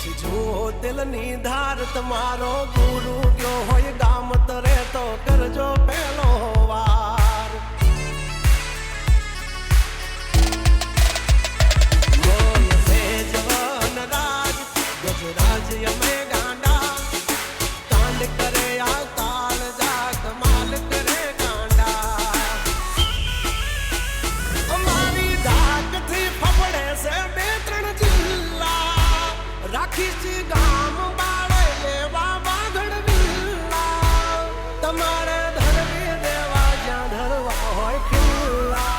જો દિલની ધાર તમારો ગુરુ ગયો હોય ગામ તરે તો કરજો પેલો વાર બોલ જવાન રાજ ગજરાજ અમે ગાંડા કાંડ કરે આ કાલ જા કમાલ કરે ગાંડા અમારી ધાકથી ફફડે છે બે ત્રણ જિલ્લા રાખી ગામ બાળે એવા વાઘડ વિલ્લા તમારે ધરવી દેવા જ્યાં ધરવા હોય ખિલ્લા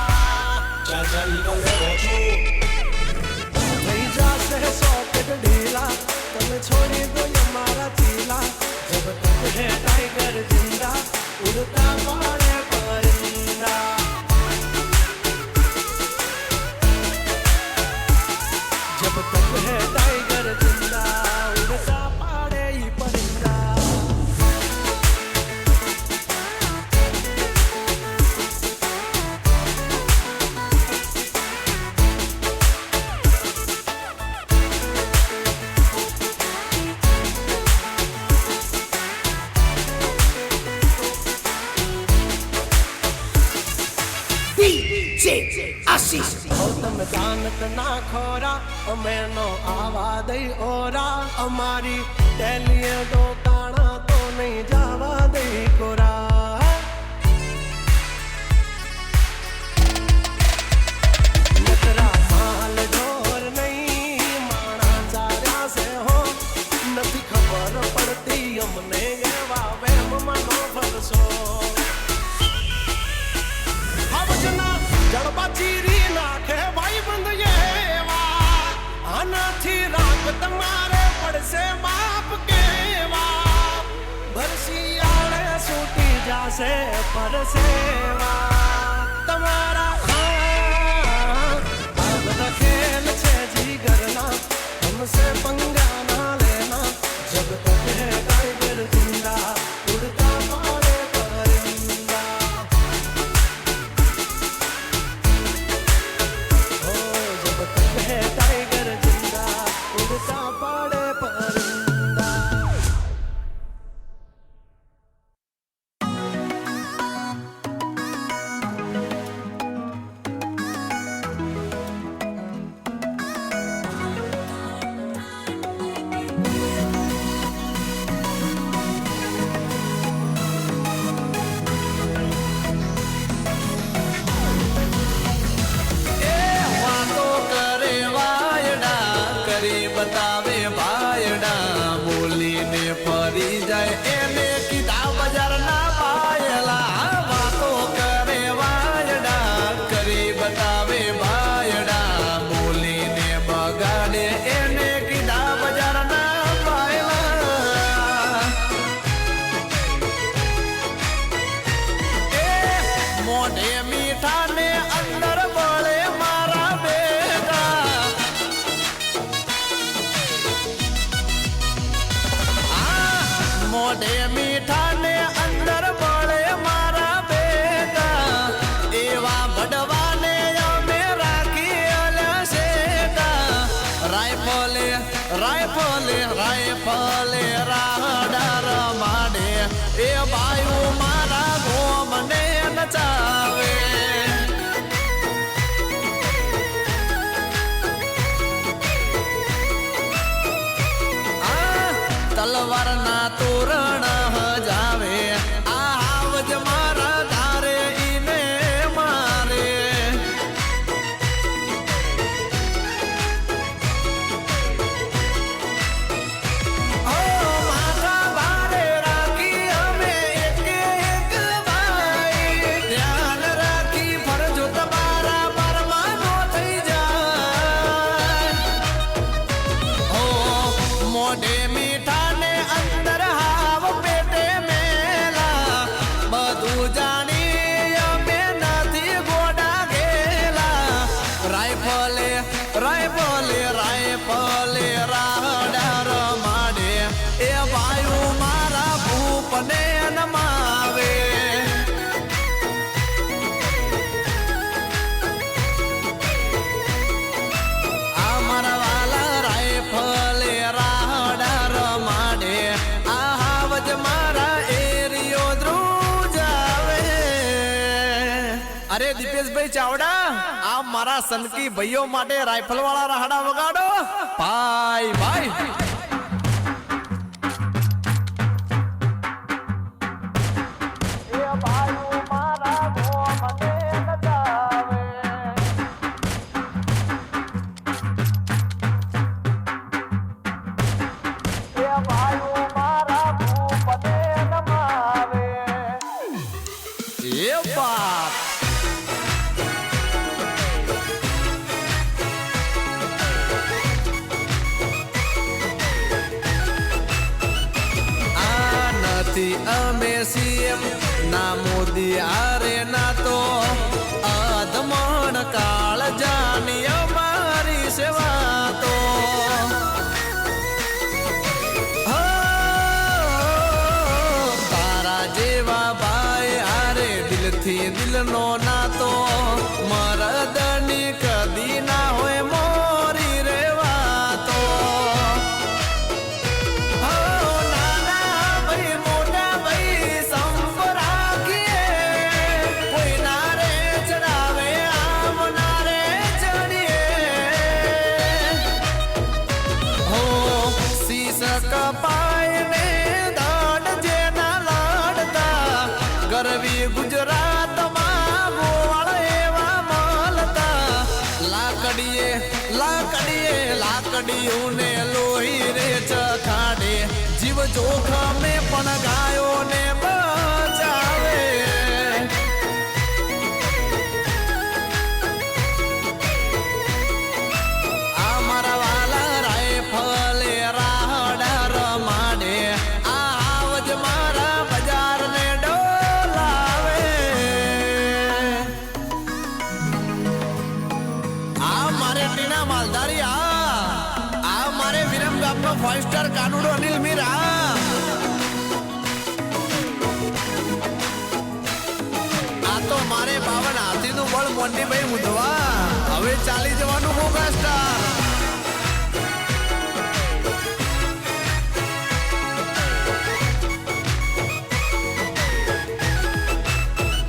થઈ જશે સોકેટ ઢીલા તમે છોડી દો અમારા ચીલા જબ તક હે ટાઈગર જિંદા ઉડતા પાડે પરિંદા जब तक है टाइगर जिंदा उड़ता पाड़े परिंदा તમે દાનત ના ખોરા અમે નો આવા દઈ ઓરા અમારી ટેલીએ દોકાણા તો નહીં જવા દઈ કોરા નકરા માલ ઢોર નહીં માણા ચાર્યા છે હો નથી ખબર પડતી અમને એવા વેમમાં નો ફરશો આવજના જડબા ચીરી નાખે ભાઈ બંધ એવા આનાથી રાગ તમારે પડશે બાપ કેવા ભરસિયાળે છૂટી જાશે પરસેવા તમારા આ બધા ખેલ છે જીગરના हमसे पंगा ना लेना जब तक है टाइगर जिंदा उड़ता पाड़े परिंदा है टाइगर जिंदा उड़ता पाड़े परिंदा बतावे भायड़ा बोलीने फरी जाए एने कीधा बजार ना पायला वातो करे वायड़ा करी बतावे भायड़ा बोलीने बगाड़े एने कीधा बजार ना पायला मोढे मीठा ने अंदर बड़े मारा मोढे मीठा ने अंदर बड़े मारा बेटा एवा भडवा ने અમે રાખી આલ્યા શેટા રાયફલે રાયફલે રાયફલે રાડા રમાડે એ બાયુ મારા ગોમને નચાવે તલવાર ના તોરણ હજાવે આવજ મારા ધારે ઈને મારે ઓ મારા ભારે રાખી અમે એક એક ભાઈ ધ્યાન રાખી ફરજો તમારા પરમાનો થઈ જાય ઓ મોઢે મીઠા अंदर हाव पेटे मेला बधु जानी अमे नथी गोडा गेला रायफले रायफले रायफले राડા રમાડે એ વાયુ મારા ભૂપને નમાવે આ મારા વાલા રાયફલે રા દેશભાઈ ચાવડા આ મારા સનકી ભાઈઓ માટે રાઇફલ વાળા રાહડા વગાડો ભાઈ ભાઈ અમે સીએમ ના મોદી આરે ના તો અધમણ કાળ જાની અમારી સેવા તો તારા જેવા ભાઈ આરે દિલથી દિલનો નાતો મરદની કદી ના હોય મોરી રેવા તો ગરવી ગુજરાત માં ગોવાળ એવા મળતા લાકડીએ લાકડીએ લાકડીયું ને લોહી રે ચખાડે જીવ જોખમે પણ ગાયો ને બચાવે આ મારા વાલા રાયફલે રાહડા રમાડે આ આવજ મારા બજાર ને માલધારી આ મારે વિરમ ગામનો 5 સ્ટાર કાનુડો અનિલ મીરા આ તો મારે 52 હાથીનું બળ મોંડીભાઈ મુધવા હવે ચાલી જવાનું મોગા સ્ટાર